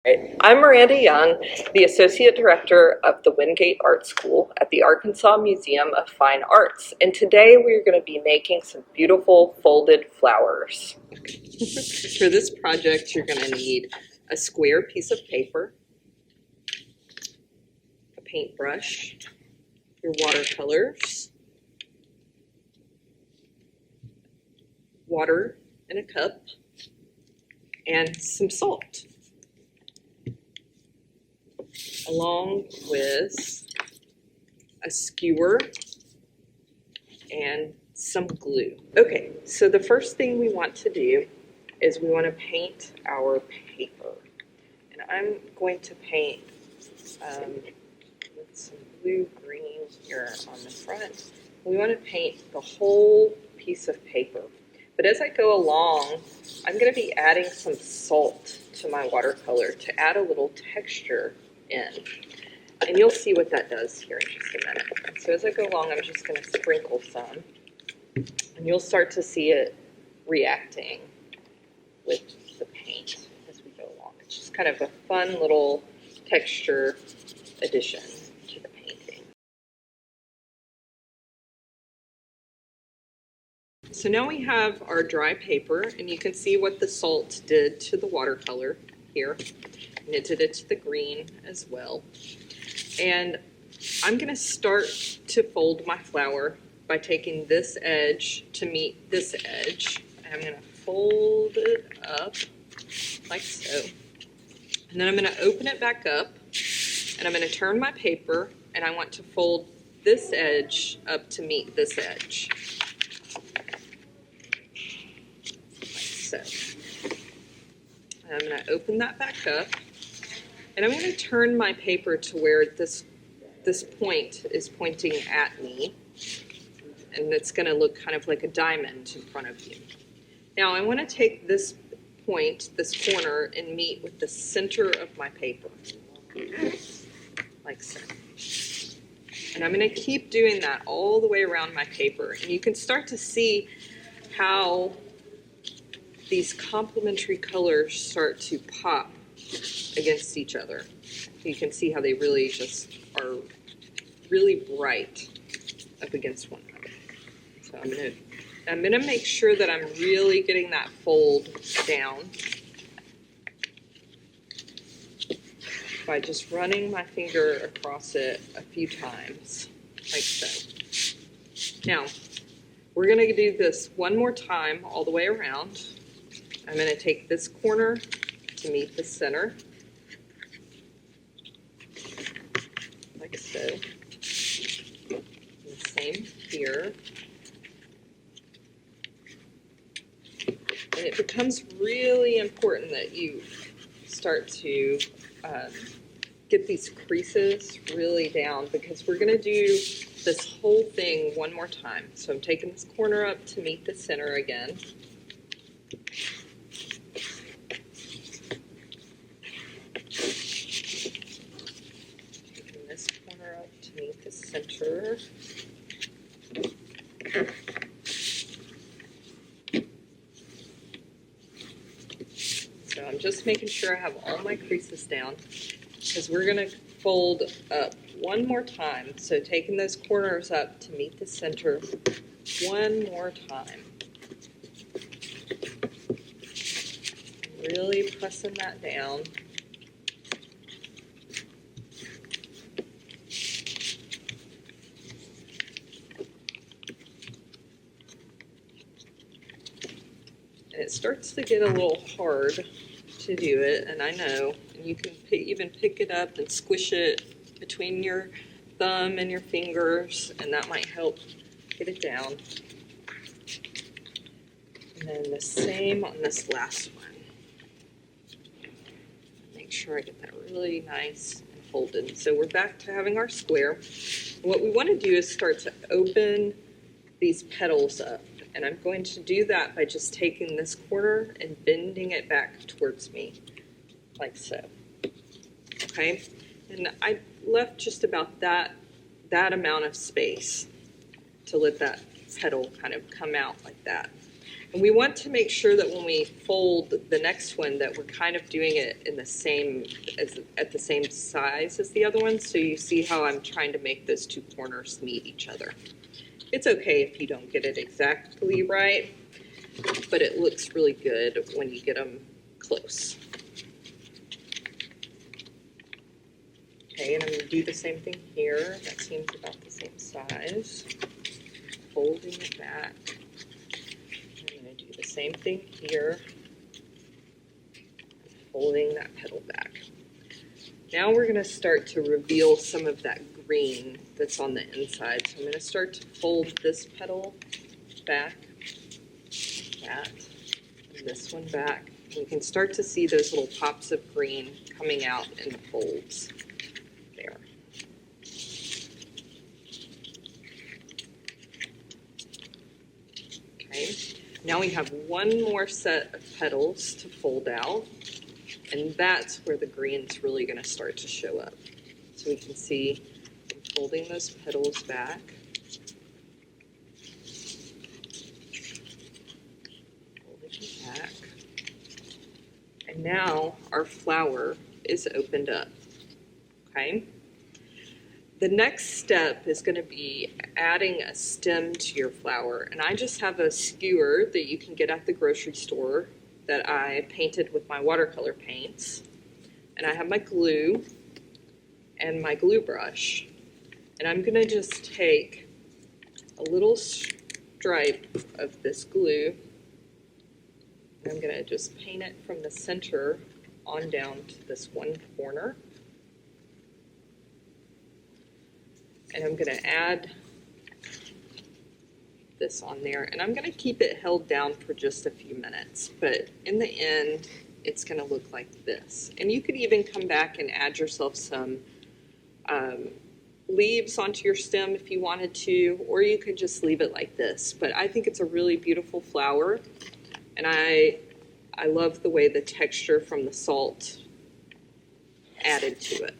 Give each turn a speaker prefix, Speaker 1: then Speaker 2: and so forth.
Speaker 1: I'm Miranda Young, the Associate Director of the Wingate Art School at the Arkansas Museum of Fine Arts, and today we're going to be making some beautiful folded flowers. For this project, you're going to need a square piece of paper, a paintbrush, your watercolors, water in a cup, and some salt, along with a skewer and some glue. Okay, so the first thing we want to do is we want to paint our paper. And I'm going to paint with some blue-green here on the front. We want to paint the whole piece of paper. But as I go along, I'm going to be adding some salt to my watercolor to add a little texture in. And you'll see what that does here in just a minute. So as I go along, I'm just going to sprinkle some. And you'll start to see it reacting with the paint as we go along. It's just kind of a fun little texture addition to the painting. So now we have our dry paper, and you can see what the salt did to the watercolor here. And it did it to the green as well. And I'm going to start to fold my flower by taking this edge to meet this edge. And I'm going to fold it up like so. And then I'm going to open it back up, and I'm going to turn my paper, and I want to fold this edge up to meet this edge. Like so. And I'm going to open that back up, and I'm going to turn my paper to where this point is pointing at me, and it's going to look kind of like a diamond in front of you. Now I want to take this point, this corner, and meet with the center of my paper, like so. And I'm going to keep doing that all the way around my paper, and you can start to see how these complementary colors start to pop against each other. You can see how they really just are really bright up against one another. So I'm gonna make sure that I'm really getting that fold down by just running my finger across it a few times, like so. Now, we're gonna do this one more time all the way around. I'm gonna take this corner to meet the center, like so. And the same here. And it becomes really important that you start to get these creases really down, because we're going to do this whole thing one more time. So I'm taking this corner up to meet the center again. Taking this corner up to meet the center. So I'm just making sure I have all my creases down, because we're going to fold up one more time. So taking those corners up to meet the center one more time. Really pressing that down. And it starts to get a little hard to do it, and I know. And you can even pick it up and squish it between your thumb and your fingers, and that might help get it down. And then the same on this last one. Make sure I get that really nice and folded. So we're back to having our square. What we want to do is start to open these petals up. And I'm going to do that by just taking this corner and bending it back towards me, like so. Okay? And I left just about that amount of space to let that petal kind of come out like that. And we want to make sure that when we fold the next one that we're kind of doing it in the same, at the same size as the other one. So you see how I'm trying to make those two corners meet each other. It's okay if you don't get it exactly right, but it looks really good when you get them close. Okay, and I'm going to do the same thing here. That seems about the same size. Folding it back. I'm going to do the same thing here. Folding that petal back. Now we're going to start to reveal some of that green that's on the inside. So I'm going to start to fold this petal back, that, and this one back. And you can start to see those little pops of green coming out in the folds there. Okay, now we have one more set of petals to fold out, and that's where the green's really going to start to show up. So we can see I'm folding those petals back. Folding them back. And now our flower is opened up. Okay? The next step is going to be adding a stem to your flower. And I just have a skewer that you can get at the grocery store that I painted with my watercolor paints. And I have my glue and my glue brush. And I'm going to just take a little stripe of this glue. And I'm going to just paint it from the center on down to this one corner. And I'm going to add this on there, and I'm going to keep it held down for just a few minutes, but in the end it's going to look like this. And you could even come back and add yourself some leaves onto your stem if you wanted to, or you could just leave it like this. But I think it's a really beautiful flower, and I love the way the texture from the salt added to it.